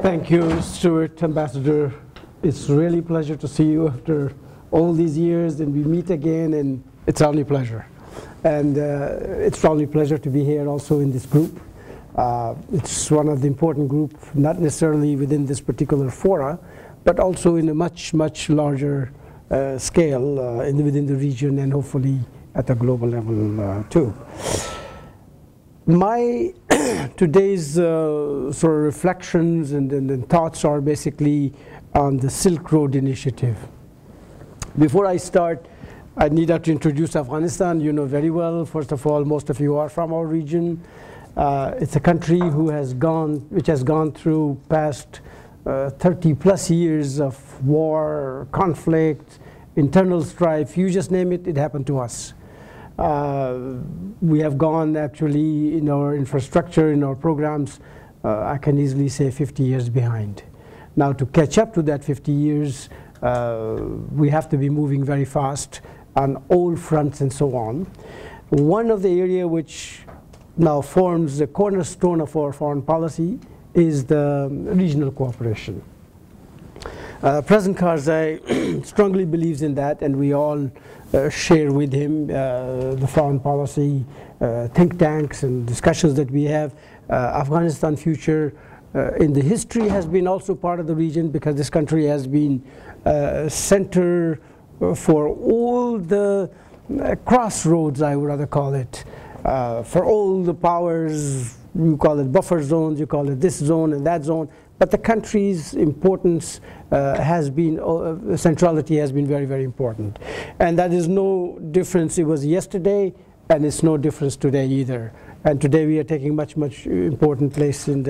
Thank you, Stuart, Ambassador. It's really a pleasure to see you after all these years, and we meet again, and it's only a pleasure. And it's only a pleasure to be here also in this group. It's one of the important groups, not necessarily within this particular fora, but also in a much, much larger scale within the region and hopefully at a global level too. My today's sort of reflections and thoughts are basically on the Silk Road Initiative. Before I start, I need to introduce Afghanistan. You know very well. First of all, most of you are from our region. It's a country which has gone through past 30 plus years of war, conflict, internal strife. You just name it, it happened to us. We have gone actually in our infrastructure, in our programs, I can easily say 50 years behind. Now to catch up to that 50 years, we have to be moving very fast on all fronts and so on. One of the areas which now forms the cornerstone of our foreign policy is the regional cooperation. President Karzai strongly believes in that, and we all share with him the foreign policy think tanks and discussions that we have. Afghanistan future in the history has been also part of the region, because this country has been center for all the crossroads, I would rather call it, for all the powers. You call it buffer zones, you call it this zone and that zone, but the country's importance has been, centrality has been very, very important. And that is no difference. It was yesterday, and it's no difference today either. And today we are taking much, much important place in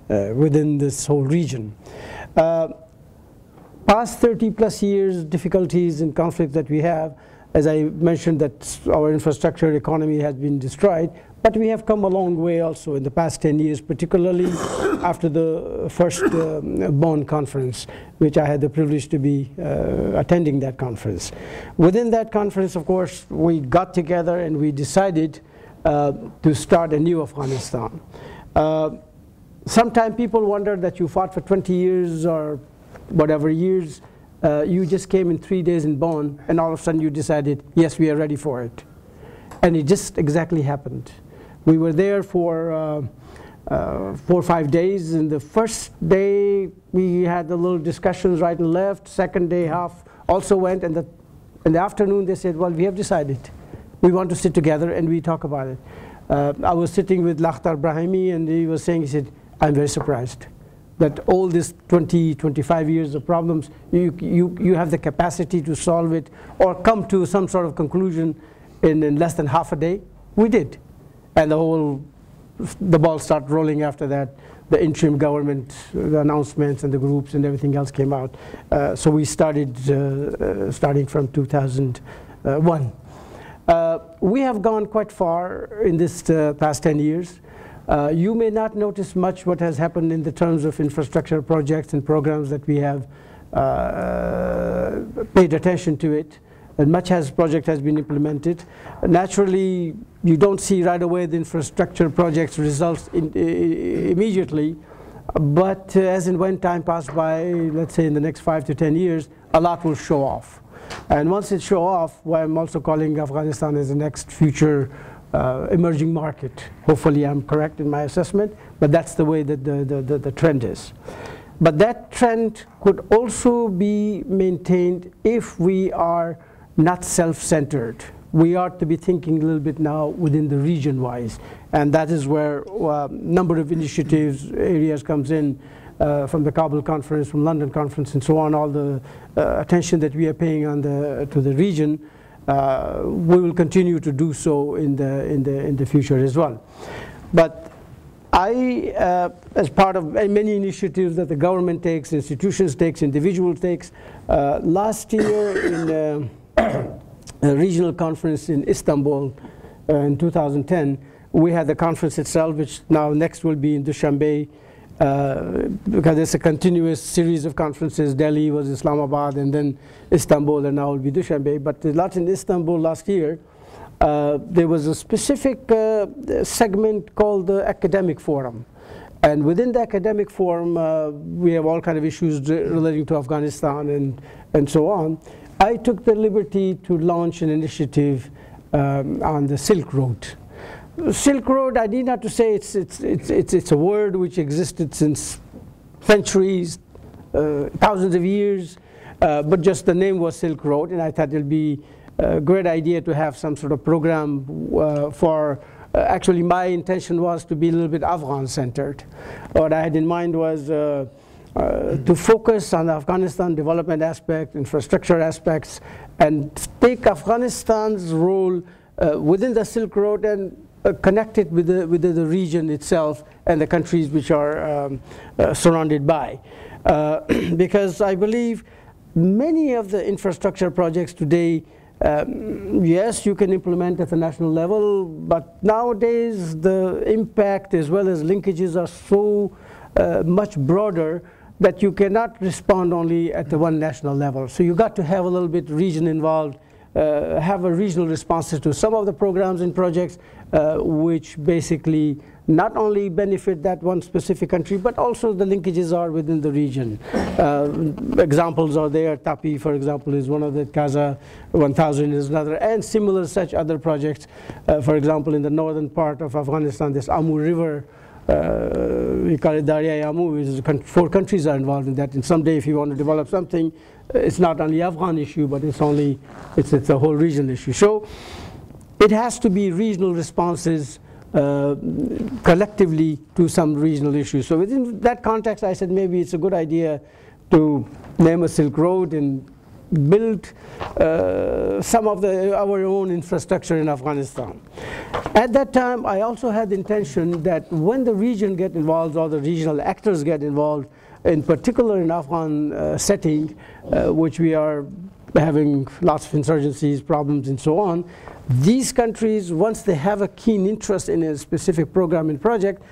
within this whole region. Past 30 plus years, difficulties and conflict that we have, as I mentioned, that our infrastructure economy has been destroyed, but we have come a long way also in the past 10 years, particularly after the first Bonn conference, which I had the privilege to be attending that conference. Within that conference, of course, we got together and we decided to start a new Afghanistan. Sometimes people wonder that you fought for 20 years or whatever years, you just came in 3 days in Bonn, and all of a sudden you decided, yes, we are ready for it. And it just exactly happened. We were there for 4 or 5 days. And the first day we had the little discussions right and left. Second day half also went, and in the afternoon they said, well, we have decided. We want to sit together and we talk about it. I was sitting with Lakhtar Brahimi, and he was saying, he said, I'm very surprised that all this 20, 25 years of problems, you have the capacity to solve it or come to some sort of conclusion in less than half a day. We did. And the ball started rolling after that. The interim government, the announcements and the groups and everything else came out. So we started starting from 2001. We have gone quite far in this past 10 years. You may not notice much what has happened in the terms of infrastructure projects and programs that we have paid attention to it. And much project has been implemented. Naturally, you don't see right away the infrastructure projects results immediately, but as and when time passes by, let's say in the next 5 to 10 years, a lot will show off. And once it shows off, well, I'm also calling Afghanistan as the next future emerging market. Hopefully I'm correct in my assessment, but that's the way that the trend is. But that trend could also be maintained if we are not self-centered. We are to be thinking a little bit now within the region-wise, and that is where a number of initiatives, areas comes in from the Kabul conference, from London conference, and so on. All the attention that we are paying to the region, we will continue to do so in the future as well. But as part of many initiatives that the government takes, institutions takes, individuals takes, last year in a regional conference in Istanbul in 2010, we had the conference itself, which now next will be in Dushanbe, because it's a continuous series of conferences. Delhi was Islamabad, and then Istanbul, and now will be Dushanbe. But the lot in Istanbul last year, there was a specific segment called the Academic Forum. And within the academic forum, we have all kinds of issues relating to Afghanistan and so on. I took the liberty to launch an initiative on the Silk Road. Silk Road, I need not to say it's a word which existed since centuries, thousands of years, but just the name was Silk Road, and I thought it would be a great idea to have some sort of program for, actually my intention was to be a little bit Afghan-centered. What I had in mind was to focus on the Afghanistan development aspect, infrastructure aspects, and take Afghanistan's role within the Silk Road and connect it with the region itself and the countries which are surrounded by. Because I believe many of the infrastructure projects today, yes, you can implement at the national level, but nowadays the impact as well as linkages are so much broader that you cannot respond only at the one national level. So you got to have a little bit region involved, have a regional responses to some of the programs and projects which basically not only benefit that one specific country, but also the linkages are within the region. Examples are there. TAPI, for example, is one of the. Kaza 1000 is another, and similar such other projects. For example, in the northern part of Afghanistan, this Amur River, we call it Darya Amur, 4 countries are involved in that. And someday, if you want to develop something, it's not only Afghan issue, but it's a whole regional issue. So it has to be regional responses collectively to some regional issues. So within that context, I said maybe it's a good idea to name a Silk Road and build some of our own infrastructure in Afghanistan. At that time, I also had the intention that when the region get involved or the regional actors get involved, in particular in Afghan setting, which we are having lots of insurgencies, problems, and so on, these countries, once they have a keen interest in a specific program and project,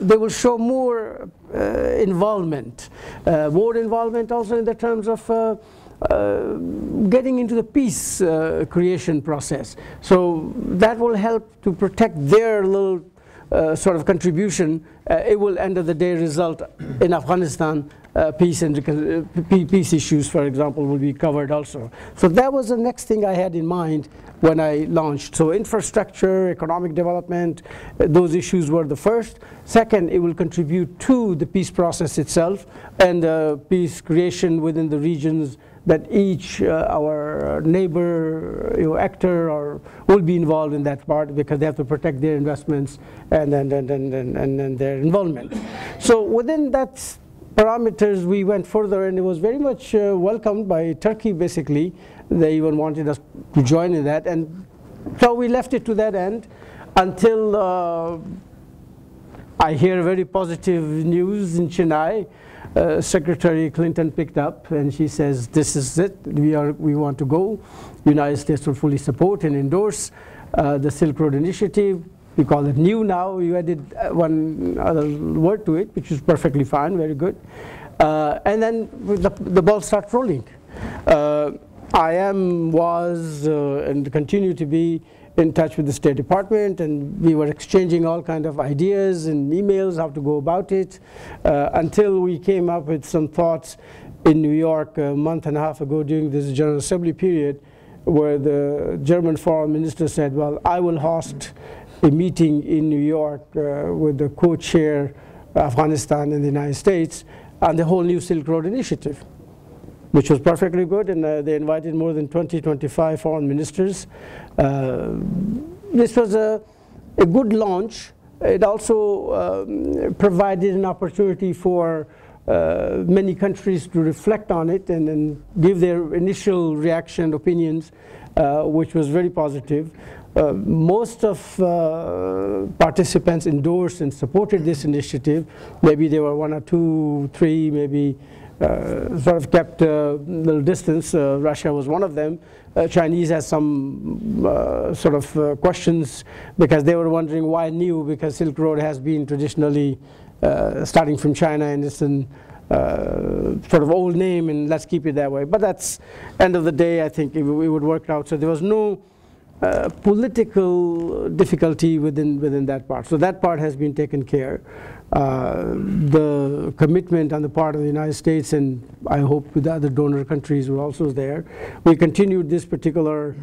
they will show more involvement. More involvement also in the terms of getting into the peace creation process. So that will help to protect their little sort of contribution. It will, end of the day, result in Afghanistan peace and peace issues, for example, will be covered also. So that was the next thing I had in mind when I launched. So infrastructure, economic development, those issues were the first. Second, it will contribute to the peace process itself and peace creation within the regions that each our neighbor actor will be involved in that part, because they have to protect their investments and their involvement. So within that parameters, we went further, and it was very much welcomed by Turkey, basically. They even wanted us to join in that, and so we left it to that end until I hear very positive news in Chennai. Secretary Clinton picked up and she says, this is it, we want to go. United States will fully support and endorse the Silk Road Initiative. We call it new now. We added one other word to it, which is perfectly fine, very good. And then the ball starts rolling. I was, and continue to be in touch with the State Department, and we were exchanging all kinds of ideas and emails how to go about it, until we came up with some thoughts in New York a month and a half ago during this General Assembly period, where the German Foreign Minister said, well, I will host a meeting in New York with the co-chair Afghanistan and the United States on the whole new Silk Road Initiative, which was perfectly good, and they invited more than 25 foreign ministers. This was a good launch. It also provided an opportunity for many countries to reflect on it and give their initial reaction, opinions, which was very positive. Most of participants endorsed and supported this initiative. Maybe there were 1 or 2, 3, maybe sort of kept a little distance. Russia was one of them. Chinese has some sort of questions, because they were wondering why new, because Silk Road has been traditionally starting from China, and it's an sort of old name, and let's keep it that way. But that's, end of the day, I think it would work out. So there was no political difficulty within that part. So that part has been taken care. The commitment on the part of the United States, and I hope with the other donor countries, were also there. We continued this particular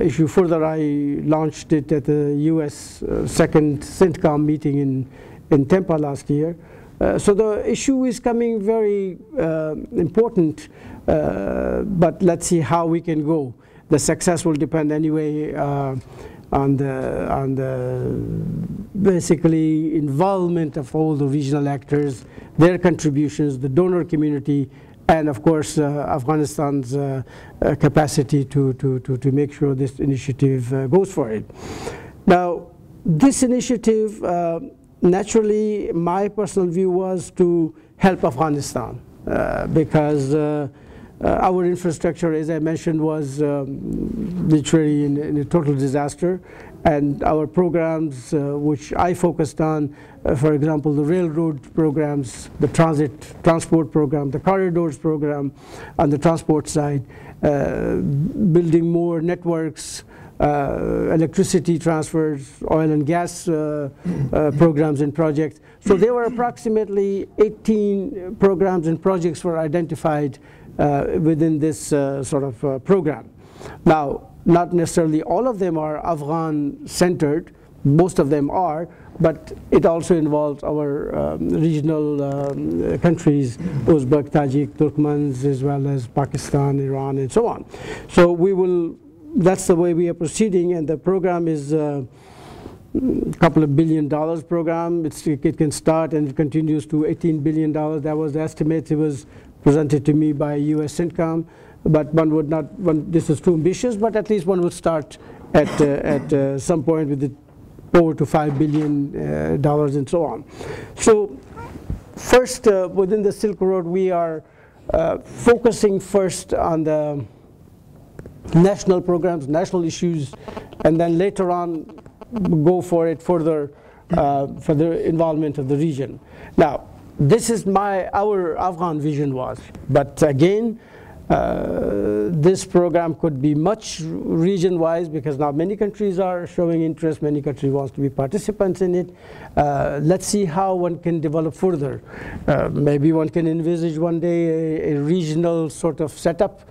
issue further. I launched it at the U.S. Second CENTCOM meeting in Tampa last year. So the issue is coming very important, but let's see how we can go. The success will depend anyway on the basically involvement of all the regional actors, their contributions, the donor community, and of course Afghanistan's capacity to make sure this initiative goes for it. Now, this initiative, naturally, my personal view was to help Afghanistan because our infrastructure, as I mentioned, was literally in a total disaster, and our programs, which I focused on, for example, the railroad programs, the transport program, the corridors program on the transport side, building more networks, electricity transfers, oil and gas programs and projects. So there were approximately 18 programs and projects were identified within this sort of program. Now, not necessarily all of them are Afghan-centered, most of them are, but it also involves our regional countries, Uzbek, Tajik, Turkmens, as well as Pakistan, Iran, and so on. So we will, that's the way we are proceeding, and the program is a couple of $1 billion program. It can start and it continues to $18 billion. That was the estimate. It was presented to me by U.S. CENTCOM, but one would not, this is too ambitious, but at least one would start at some point with the $4 to $5 billion and so on. So first, within the Silk Road, we are focusing first on the national programs, national issues, and then later on go for it further for the involvement of the region. Now, this is our Afghan vision was, but again, this program could be much region-wise because now many countries are showing interest, many countries want to be participants in it. Let's see how one can develop further. Maybe one can envisage one day a regional sort of setup,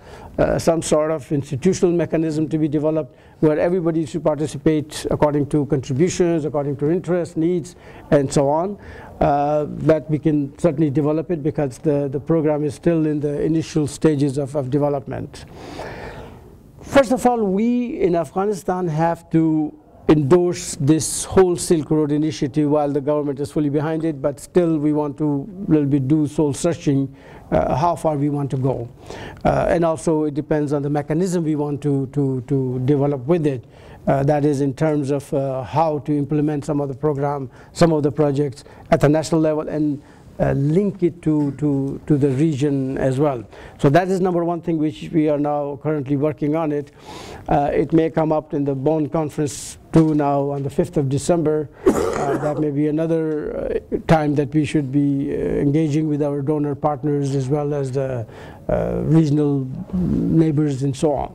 some sort of institutional mechanism to be developed where everybody should participate according to contributions, according to interest, needs, and so on. That we can certainly develop it because the program is still in the initial stages of development. First of all, we in Afghanistan have to endorse this whole Silk Road initiative while the government is fully behind it, but still we want to a little bit do soul searching how far we want to go. And also it depends on the mechanism we want to develop with it. That is in terms of how to implement some of the program, some of the projects at the national level and link it to the region as well. So that is number one thing which we are now currently working on it. It may come up in the Bonn conference too now on the 5th of December. That may be another time that we should be engaging with our donor partners as well as the regional neighbors and so on.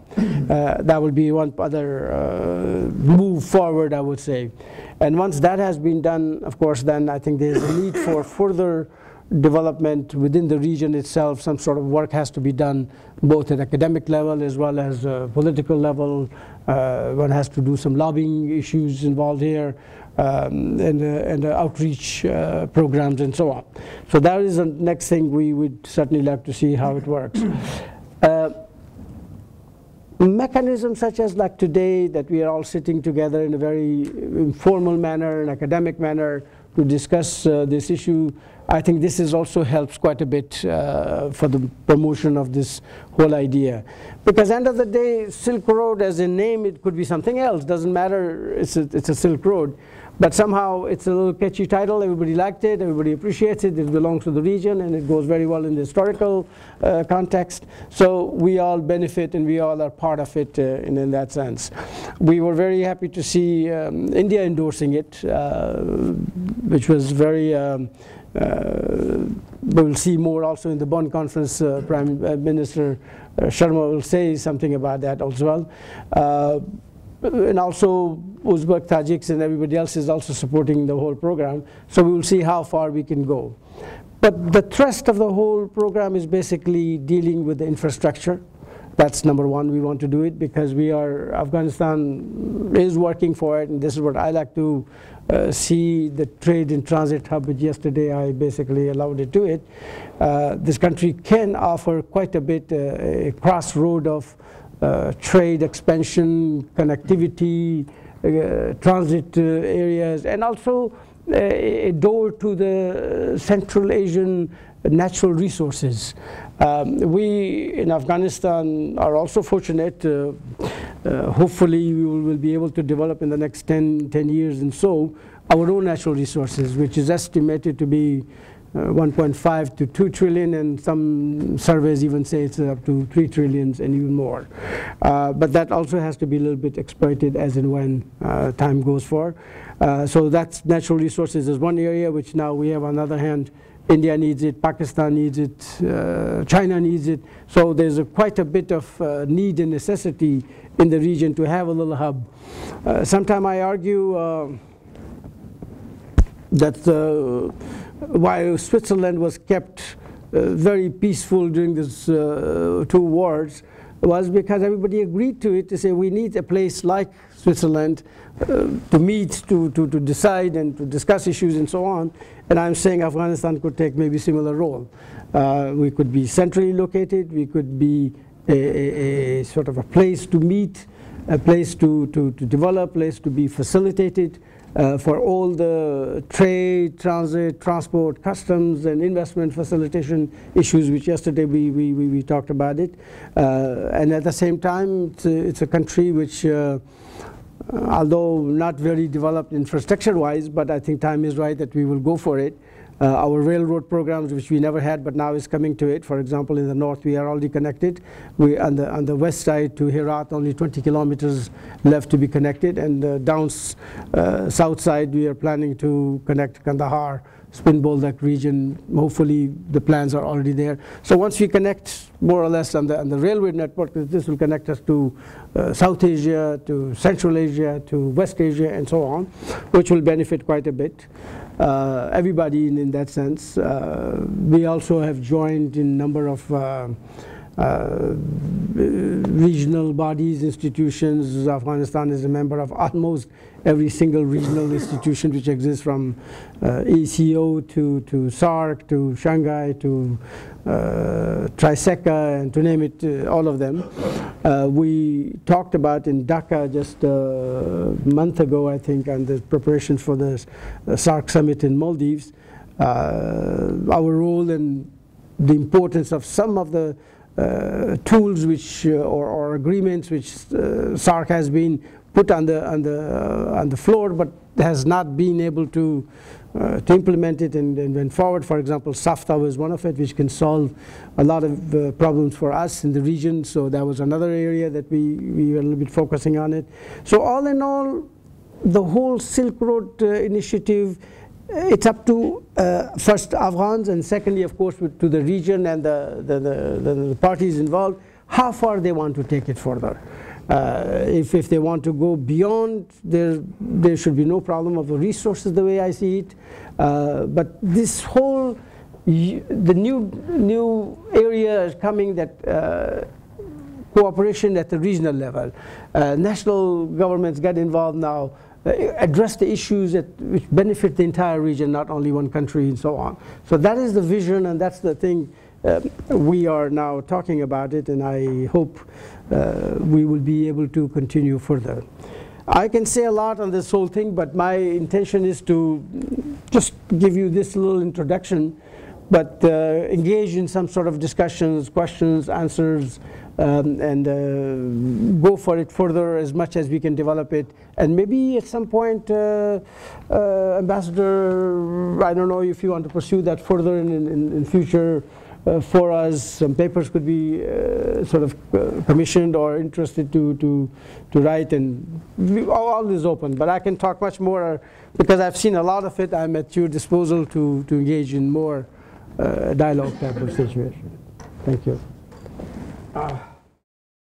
That will be one other move forward, I would say. And once that has been done, of course, then I think there's a need for further development within the region itself. Some sort of work has to be done both at academic level as well as political level. One has to do some lobbying issues involved here and outreach programs and so on. So that is the next thing we would certainly like to see how it works. Mechanisms such as like today that we are all sitting together in a very informal manner, an academic manner to discuss this issue, I think this is also helps quite a bit for the promotion of this whole idea. Because end of the day, Silk Road as a name, it could be something else, doesn't matter, it's a Silk Road. But somehow it's a little catchy title, everybody liked it, everybody appreciates it, it belongs to the region and it goes very well in the historical context. So we all benefit and we all are part of it in that sense. We were very happy to see India endorsing it, which was very, we'll see more also in the Bonn conference. Prime Minister Sharma will say something about that as well. and also Uzbek, Tajiks, and everybody else is also supporting the whole program. So we will see how far we can go. But the thrust of the whole program is basically dealing with the infrastructure. That's number one. We want to do it because Afghanistan is working for it, and this is what I like to see, the trade and transit hub, which yesterday I basically allowed it to it. This country can offer quite a bit, a crossroad of trade expansion, connectivity, transit areas, and also a door to the Central Asian natural resources. We in Afghanistan are also fortunate. Hopefully we will be able to develop in the next 10 years and so our own natural resources, which is estimated to be 1.5 to 2 trillion, and some surveys even say it's up to 3 trillions and even more. But that also has to be a little bit exploited as and when time goes for. So that's natural resources is one area which now we have. On the other hand, India needs it, Pakistan needs it, China needs it. So there's quite a bit of need and necessity in the region to have a little hub. Sometimes I argue that while Switzerland was kept very peaceful during these 2 wars, was because everybody agreed to it, to say we need a place like Switzerland to meet, to decide and to discuss issues and so on. And I'm saying Afghanistan could take maybe a similar role. We could be centrally located, we could be a sort of a place to meet, a place to develop, a place to be facilitated for all the trade, transit, transport, customs, and investment facilitation issues, which yesterday we talked about it. And at the same time, it's a country which, although not very developed infrastructure-wise, but I think time is right that we will go for it. Our railroad programs, which we never had, but now is coming to it. For example, in the north, we are already connected. We on the west side to Herat, only 20 kilometers left to be connected, and down south side, we are planning to connect Kandahar, Spin Boldak region. Hopefully, the plans are already there. So once we connect more or less on the railway network, this will connect us to South Asia, to Central Asia, to West Asia, and so on, which will benefit quite a bit. Everybody in that sense. We also have joined in a number of regional bodies, institutions. Afghanistan is a member of almost every single regional institution which exists, from ECO to SARC to Shanghai to Triseca, and to name it, all of them. We talked about in Dhaka just a month ago, I think, on the preparations for the SARC summit in Maldives, our role and the importance of some of the tools which or agreements which SARC has been put on the floor, but has not been able to implement it and went forward. For example, SAFTA was one of it, which can solve a lot of problems for us in the region. So that was another area that we were a little bit focusing on it. So all in all, the whole Silk Road initiative, it's up to first Afghans, and secondly, of course, to the region and the parties involved, how far they want to take it further. If they want to go beyond, there should be no problem of the resources, the way I see it. But this whole, the new area is coming, that cooperation at the regional level. National governments get involved now, address the issues which benefit the entire region, not only one country, and so on. So that is the vision, and that's the thing we are now talking about it, and I hope we will be able to continue further. I can say a lot on this whole thing, but my intention is to just give you this little introduction, but engage in some sort of discussions, questions, answers, and go for it further as much as we can develop it. And maybe at some point, Ambassador, I don't know if you want to pursue that further in future for us. Some papers could be sort of commissioned or interested to write, and all is open. But I can talk much more because I've seen a lot of it. I'm at your disposal to engage in more dialogue type of situation. Thank you.